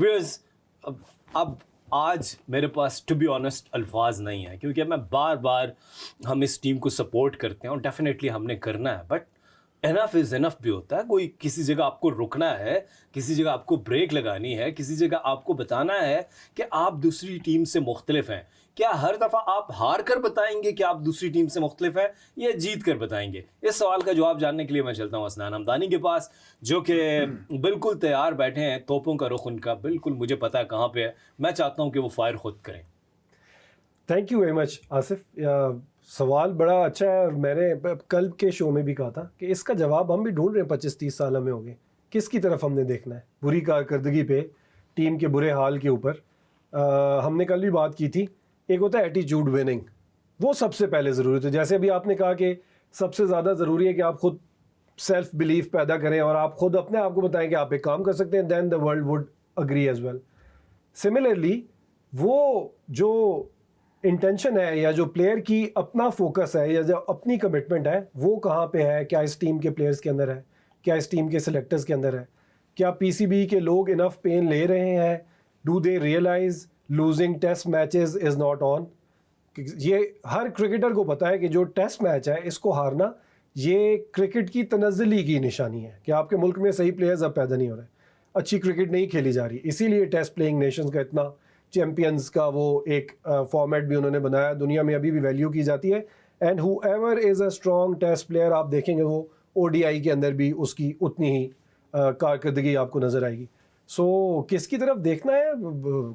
Wears اب آج میرے پاس ٹو بی آنیسٹ الفاظ نہیں ہیں، کیونکہ میں بار بار ہم اس ٹیم کو سپورٹ کرتے ہیں اور ڈیفینیٹلی ہم نے کرنا ہے، بٹ انف از انف بھی ہوتا ہے. کوئی کسی جگہ آپ کو رکنا ہے، کسی جگہ آپ کو بریک لگانی ہے، کسی جگہ آپ کو بتانا ہے کہ آپ دوسری ٹیم سے مختلف ہیں. کیا ہر دفعہ آپ ہار کر بتائیں گے کہ آپ دوسری ٹیم سے مختلف ہیں یا جیت کر بتائیں گے؟ اس سوال کا جواب جاننے کے لیے میں چلتا ہوں عثمان حمدانی کے پاس، جو کہ بالکل تیار بیٹھے ہیں. توپوں کا رخ ان کا بالکل مجھے پتا ہے کہاں پہ ہے. میں چاہتا ہوں کہ وہ فائر خود کریں. Thank you very much Asif. سوال بڑا اچھا ہے، اور میں نے کل کے شو میں بھی کہا تھا کہ اس کا جواب ہم بھی ڈھونڈ رہے ہیں. 25-30 سال ہمیں ہو گئے، کس کی طرف ہم نے دیکھنا ہے؟ بری کارکردگی پہ، ٹیم کے برے حال کے اوپر. ہم نے کل بھی بات کی تھی، ایک ہوتا ہے ایٹیچیوڈ وننگ، وہ سب سے پہلے ضروری ہوتا ہے. جیسے ابھی آپ نے کہا کہ سب سے زیادہ ضروری ہے کہ آپ خود سیلف بلیف پیدا کریں اور آپ خود اپنے آپ کو بتائیں کہ آپ ایک کام کر سکتے ہیں، then the world would agree as well. Similarly وہ جو انٹینشن ہے یا جو پلیئر کی اپنا فوکس ہے یا جو اپنی کمٹمنٹ ہے، وہ کہاں پہ ہے؟ کیا اس ٹیم کے پلیئرز کے اندر ہے؟ کیا اس ٹیم کے سلیکٹرز کے اندر ہے؟ کیا پی سی بی کے لوگ انف پین لے رہے ہیں؟ Do they realize losing test matches is not on? یہ ہر کرکٹر کو پتا ہے کہ جو ٹیسٹ میچ ہے اس کو ہارنا یہ کرکٹ کی تنزلی کی نشانی ہے، کہ آپ کے ملک میں صحیح پلیئرز اب پیدا نہیں ہو رہے، اچھی کرکٹ نہیں کھیلی جا رہی. اسی لیے ٹیسٹ پلینگ نیشنز کا اتنا چیمپئنز کا وہ ایک فارمیٹ بھی انہوں نے بنایا، دنیا میں ابھی بھی ویلیو کی جاتی ہے. And who ever is a strong test player, آپ دیکھیں گے وہ او ڈی آئی کے اندر بھی اس کی اتنی ہی کارکردگی آپ کو نظر آئے گی. سو کس کی طرف دیکھنا ہے؟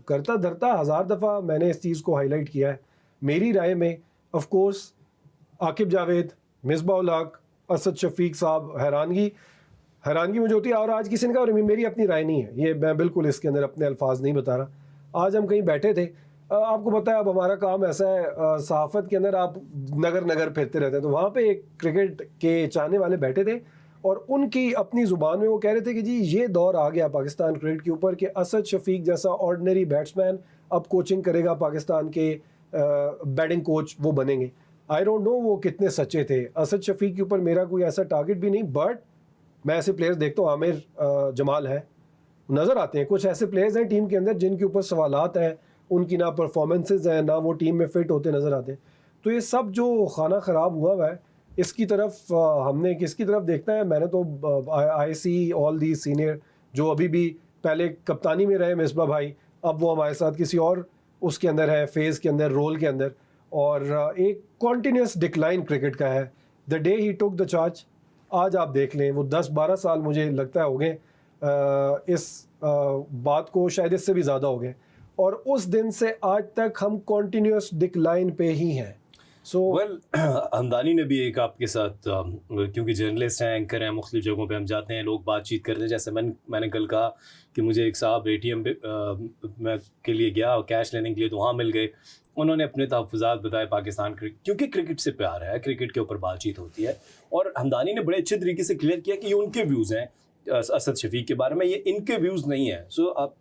کرتا دھرتا ہزار دفعہ میں نے اس چیز کو ہائی لائٹ کیا ہے. میری رائے میں آف کورس عاقب جاوید، مصباح الحق، اسد شفیق صاحب، حیرانگی مجھے ہوتی ہے. اور آج کسی نے کہا، میری اپنی رائے نہیں ہے یہ، میں بالکل اس کے اندر اپنے الفاظ نہیں بتا رہا. آج ہم کہیں بیٹھے تھے، آپ کو پتہ ہے اب ہمارا کام ایسا ہے صحافت کے اندر آپ نگر پھرتے رہتے ہیں، تو وہاں پہ ایک کرکٹ کے چاہنے والے بیٹھے تھے اور ان کی اپنی زبان میں وہ کہہ رہے تھے کہ جی یہ دور آ گیا پاکستان کرکٹ کے اوپر کہ اسد شفیق جیسا آرڈنری بیٹسمین اب کوچنگ کرے گا، پاکستان کے بیٹنگ کوچ وہ بنیں گے. آئی ڈونٹ نو وہ کتنے سچے تھے. اسد شفیق کے اوپر میرا کوئی ایسا ٹارگٹ بھی نہیں، بٹ میں ایسے پلیئرز دیکھتا ہوں، عامر جمال ہے، نظر آتے ہیں کچھ ایسے پلیئرز ہیں ٹیم کے اندر جن کے اوپر سوالات ہیں، ان کی نہ پرفارمنسز ہیں، نہ وہ ٹیم میں فٹ ہوتے نظر آتے ہیں. تو یہ سب جو خانہ خراب ہوا ہے، اس کی طرف ہم نے کس کی طرف دیکھنا ہے؟ میں نے تو آئی سی آل دی سینئر جو ابھی بھی پہلے کپتانی میں رہے، مصباح بھائی، اب وہ ہمارے ساتھ کسی اور اس کے اندر ہے، فیز کے اندر، رول کے اندر، اور ایک کنٹینیوس ڈکلائن کرکٹ کا ہے. The day he tick the charge, آج آپ دیکھ لیں وہ 10-12 سال مجھے لگتا ہے ہو گئے اس بات کو، شاید اس سے بھی زیادہ ہو گئے، اور اس دن سے آج تک ہم کنٹینیوس ڈکلائن پہ ہی ہیں. سو حمدانی نے بھی ایک آپ کے ساتھ، کیونکہ جرنلسٹ ہیں، اینکر ہیں، مختلف جگہوں پہ ہم جاتے ہیں، لوگ بات چیت کرتے ہیں. جیسے میں نے کل کہا کہ مجھے ایک صاحب اے ٹی ایم میں کے لیے گیا اور کیش لینے کے لیے، تو وہاں مل گئے. انہوں نے اپنے تحفظات بتائے پاکستان کرکٹ، کیونکہ کرکٹ سے پیار ہے، کرکٹ کے اوپر بات چیت ہوتی ہے. اور حمدانی نے بڑے اچھے طریقے سے کلیئر کیا کہ یہ ان کے ویوز ہیں اسد شفیق کے بارے میں، یہ ان کے ویوز نہیں ہیں. سو آپ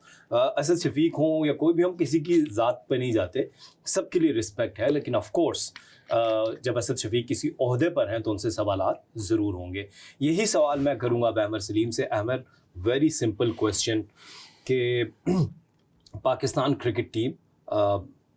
اسد شفیق ہوں یا کوئی بھی، ہم کسی کی ذات پہ نہیں جاتے، سب کے لیے رسپیکٹ ہے. لیکن آف کورس جب اسد شفیق کسی عہدے پر ہیں تو ان سے سوالات ضرور ہوں گے. یہی سوال میں کروں گا اب احمد سلیم سے. احمد، ویری سمپل کویسچن کہ پاکستان کرکٹ ٹیم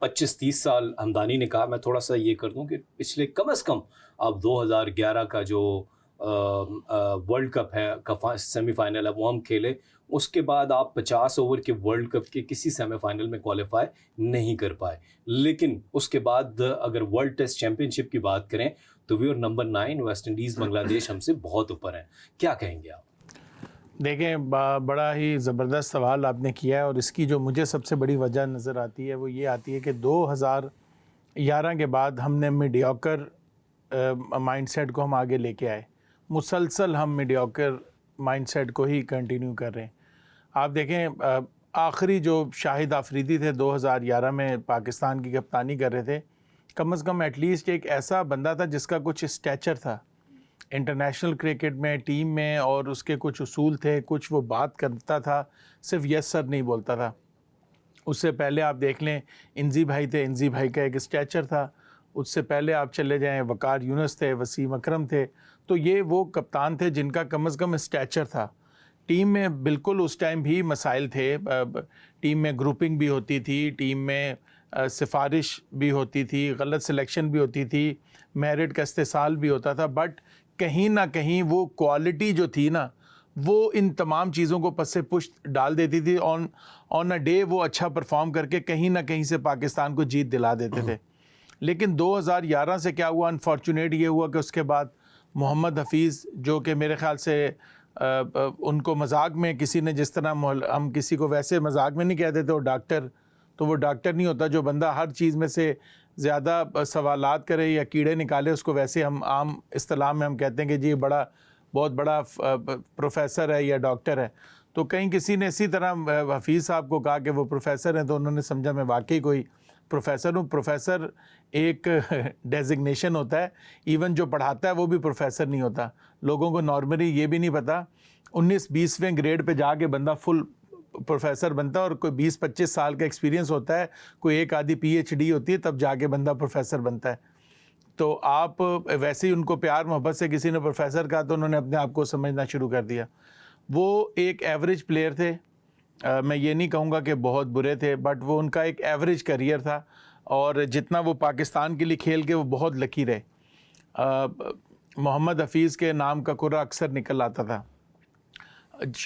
25-30 سال، حمدانی نے کہا، میں تھوڑا سا یہ کر دوں کہ پچھلے کم از کم اب 2011 کا جو ورلڈ کپ ہے کا سیمی فائنل ہے وہ ہم کھیلے، اس کے بعد آپ 50 اوور کے ورلڈ کپ کے کسی سیمی فائنل میں کوالیفائی نہیں کر پائے. لیکن اس کے بعد اگر ورلڈ ٹیسٹ چیمپئن شپ کی بات کریں تو we are number 9، West Indies Bangladesh ہم سے بہت اوپر ہیں. کیا کہیں گے آپ؟ دیکھیں، بڑا ہی زبردست سوال آپ نے کیا ہے، اور اس کی جو مجھے سب سے بڑی وجہ نظر آتی ہے وہ یہ آتی ہے کہ 2011 کے بعد ہم نے میڈیوکر مائنڈ سیٹ کو ہم آگے لے کے آئے. مسلسل ہم میڈیوکر مائنڈ سیٹ کو ہی کنٹینیو کر رہے ہیں. آپ دیکھیں، آخری جو شاہد آفریدی تھے 2011 میں پاکستان کی کپتانی کر رہے تھے، کم از کم ایٹ لیسٹ ایک ایسا بندہ تھا جس کا کچھ اسٹیچر تھا انٹرنیشنل کرکٹ میں، ٹیم میں، اور اس کے کچھ اصول تھے، کچھ وہ بات کرتا تھا، صرف یس سر نہیں بولتا تھا. اس سے پہلے آپ دیکھ لیں انزی بھائی تھے، انزی بھائی کا ایک اسٹیچر تھا. اس سے پہلے آپ چلے جائیں، وقار یونس تھے، وسیم اکرم تھے. تو یہ وہ کپتان تھے جن کا کم از کم اسٹیچر تھا. ٹیم میں بالکل اس ٹائم بھی مسائل تھے. ٹیم میں گروپنگ بھی ہوتی تھی, ٹیم میں سفارش بھی ہوتی تھی, غلط سلیکشن بھی ہوتی تھی, میرٹ کا استحصال بھی ہوتا تھا, بٹ کہیں نہ کہیں وہ کوالٹی جو تھی نا وہ ان تمام چیزوں کو پس سے پشت ڈال دیتی تھی. آن اے ڈے وہ اچھا پرفارم کر کے کہیں نہ کہیں سے پاکستان کو جیت دلا دیتے تھے. لیکن 2011 سے کیا ہوا, انفارچونیٹ یہ ہوا کہ اس کے بعد محمد حفیظ, جو کہ میرے خیال سے ان کو مذاق میں کسی نے, جس طرح ہم کسی کو ویسے مذاق میں نہیں کہتے تھے وہ ڈاکٹر, تو وہ ڈاکٹر نہیں ہوتا. جو بندہ ہر چیز میں سے زیادہ سوالات کرے یا کیڑے نکالے, اس کو ویسے ہم عام اصطلاح میں ہم کہتے ہیں کہ جی بہت بڑا پروفیسر ہے یا ڈاکٹر ہے. تو کہیں کسی نے اسی طرح حفیظ صاحب کو کہا کہ وہ پروفیسر ہیں, تو انہوں نے سمجھا میں واقعی کوئی پروفیسر ہوں. پروفیسر ایک ڈیزگنیشن ہوتا ہے, ایون جو پڑھاتا ہے وہ بھی پروفیسر نہیں ہوتا. لوگوں کو نارملی یہ بھی نہیں پتا, 19-20ویں گریڈ پہ جا کے بندہ فل پروفیسر بنتا ہے, اور کوئی 20-25 سال کا ایکسپیرینس ہوتا ہے, کوئی ایک آدھی PhD ہوتی ہے, تب جا کے بندہ پروفیسر بنتا ہے. تو آپ ویسے ہی ان کو پیار محبت سے کسی نے پروفیسر کہا تو انہوں نے اپنے آپ کو سمجھنا شروع کر دیا. وہ ایک ایوریج پلیئر تھے, میں یہ نہیں کہوں گا کہ بہت برے تھے, بٹ وہ ان کا ایک ایوریج کریئر تھا, اور جتنا وہ پاکستان کے لیے کھیل کے وہ بہت لکی رہے. محمد حفیظ کے نام کا کرہ اکثر نکل آتا تھا.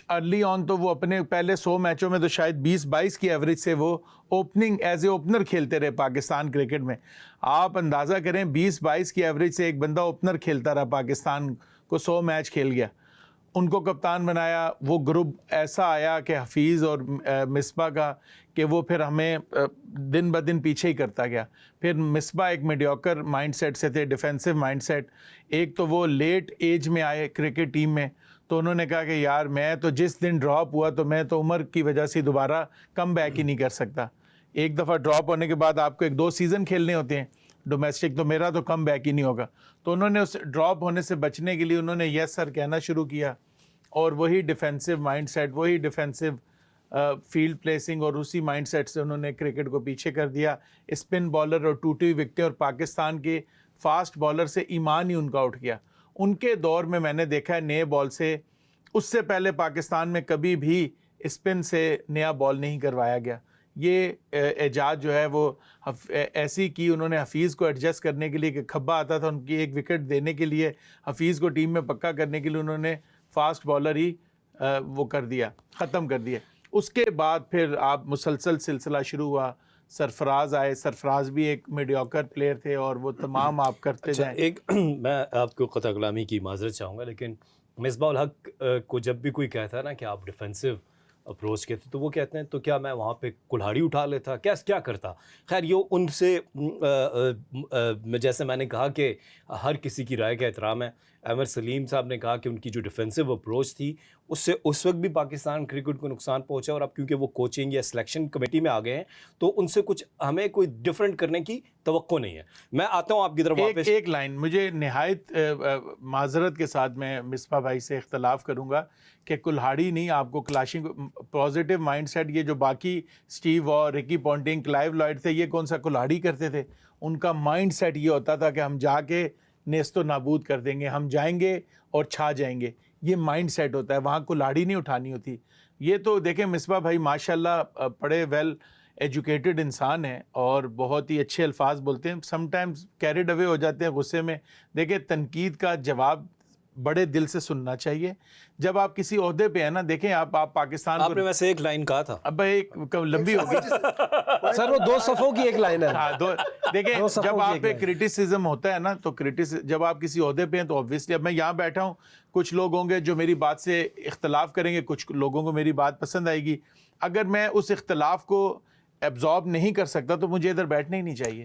ارلی آن تو وہ اپنے پہلے 100 میچوں میں تو شاید 20-22 کی ایوریج سے وہ اوپننگ ایز اے اوپنر کھیلتے رہے پاکستان کرکٹ میں. آپ اندازہ کریں 20-22 کی ایوریج سے ایک بندہ اوپنر کھیلتا رہا, پاکستان کو 100 میچ کھیل گیا. ان کو کپتان بنایا, وہ گروپ ایسا آیا کہ حفیظ اور مصباح کا, کہ وہ پھر ہمیں دن بدن پیچھے ہی کرتا گیا. پھر مصباح ایک میڈیوکر مائنڈ سیٹ سے تھے, ڈیفینسو مائنڈ سیٹ. ایک تو وہ لیٹ ایج میں آئے کرکٹ ٹیم میں, تو انہوں نے کہا کہ یار میں تو جس دن ڈراپ ہوا تو میں تو عمر کی وجہ سے دوبارہ کم بیک ہی نہیں کر سکتا. ایک دفعہ ڈراپ ہونے کے بعد آپ کو 1-2 سیزن کھیلنے ہوتے ہیں ڈومیسٹک, تو میرا تو کم بیک ہی نہیں ہوگا. تو انہوں نے اس ڈراپ ہونے سے بچنے کے لیے انہوں نے یس سر کہنا شروع کیا, اور وہی ڈیفینسو مائنڈ سیٹ, وہی ڈیفینسو فیلڈ پلیسنگ, اور اسی مائنڈ سیٹ سے انہوں نے کرکٹ کو پیچھے کر دیا. اسپن بالر اور ٹوٹی ہوئی وکٹیں, اور پاکستان کے فاسٹ بالر سے ایمان ہی ان کا اٹھ گیا. ان کے دور میں نے دیکھا ہے نئے بال سے, اس سے پہلے پاکستان میں کبھی بھی اسپن سے نیا بال نہیں کروایا گیا. یہ ایجاد جو ہے وہ ایسی کی انہوں نے حفیظ کو ایڈجسٹ کرنے کے لیے, کہ کھبا آتا تھا ان کی ایک وکٹ دینے کے لیے, حفیظ کو ٹیم میں پکا کرنے کے لیے انہوں نے فاسٹ بالر ہی وہ کر دیا, ختم کر دیا. اس کے بعد پھر آپ مسلسل سلسلہ شروع ہوا. سرفراز آئے, سرفراز بھی ایک میڈیوکر پلیئر تھے, اور وہ تمام آپ کرتے جائیں. ایک میں آپ کو قطع کلامی کی معذرت چاہوں گا, لیکن مصباح الحق کو جب بھی کوئی کہتا ہے نا کہ آپ ڈیفینسو اپروچ کہتے تو وہ کہتے ہیں تو کیا میں وہاں پہ کلہاڑی اٹھا لیتا, کیا کرتا. خیر یہ ان سے جیسے میں نے کہا کہ ہر کسی کی رائے کا احترام ہے. عامر سلیم صاحب نے کہا کہ ان کی جو ڈیفینسو اپروچ تھی اس سے اس وقت بھی پاکستان کرکٹ کو نقصان پہنچا, اور اب کیونکہ وہ کوچنگ یا سلیکشن کمیٹی میں آ گئے ہیں تو ان سے کچھ ہمیں کوئی ڈفرینٹ کرنے کی توقع نہیں ہے. میں آتا ہوں آپ کی طرف واپس. ایک لائن مجھے نہایت معذرت کے ساتھ میں مصباح بھائی سے اختلاف کروں گا کہ کلہاڑی نہیں, آپ کو کلاشنگ پازیٹیو مائنڈ سیٹ, یہ جو باقی اسٹیو اور رکی پونٹنگ, کلائیو لائڈ تھے, یہ کون سا کلہاڑی کرتے تھے. ان کا مائنڈ سیٹ یہ ہوتا تھا کہ ہم جا کے نیست و نابود کر دیں گے, ہم جائیں گے اور چھا جائیں گے. یہ مائنڈ سیٹ ہوتا ہے, وہاں کلہاڑی نہیں اٹھانی ہوتی. یہ تو دیکھیں مصباح بھائی ماشاءاللہ پڑھے ویل ایجوکیٹڈ انسان ہیں, اور بہت ہی اچھے الفاظ بولتے ہیں. سم ٹائمز کیریڈ اوے ہو جاتے ہیں غصے میں. دیکھیں تنقید کا جواب بڑے دل سے سننا چاہیے. جب آپ کسی عہدے پہ ہیں نا, دیکھیں آپ پاکستان, آپ نے ویسے ایک لائن کہا تھا, اب ایک لمبی ہوگی سر, وہ 2 صفوں کی ایک لائن ہے. ہاں دیکھیں جب آپ پہ کرٹیسزم ہوتا ہے نا, تو جب آپ کسی عہدے پہ ہیں تو obviously, اب میں یہاں بیٹھا ہوں, کچھ لوگ ہوں گے جو میری بات سے اختلاف کریں گے, کچھ لوگوں کو میری بات پسند آئے گی. اگر میں اس اختلاف کو ایبزارب نہیں کر سکتا تو مجھے ادھر بیٹھنا ہی نہیں چاہیے.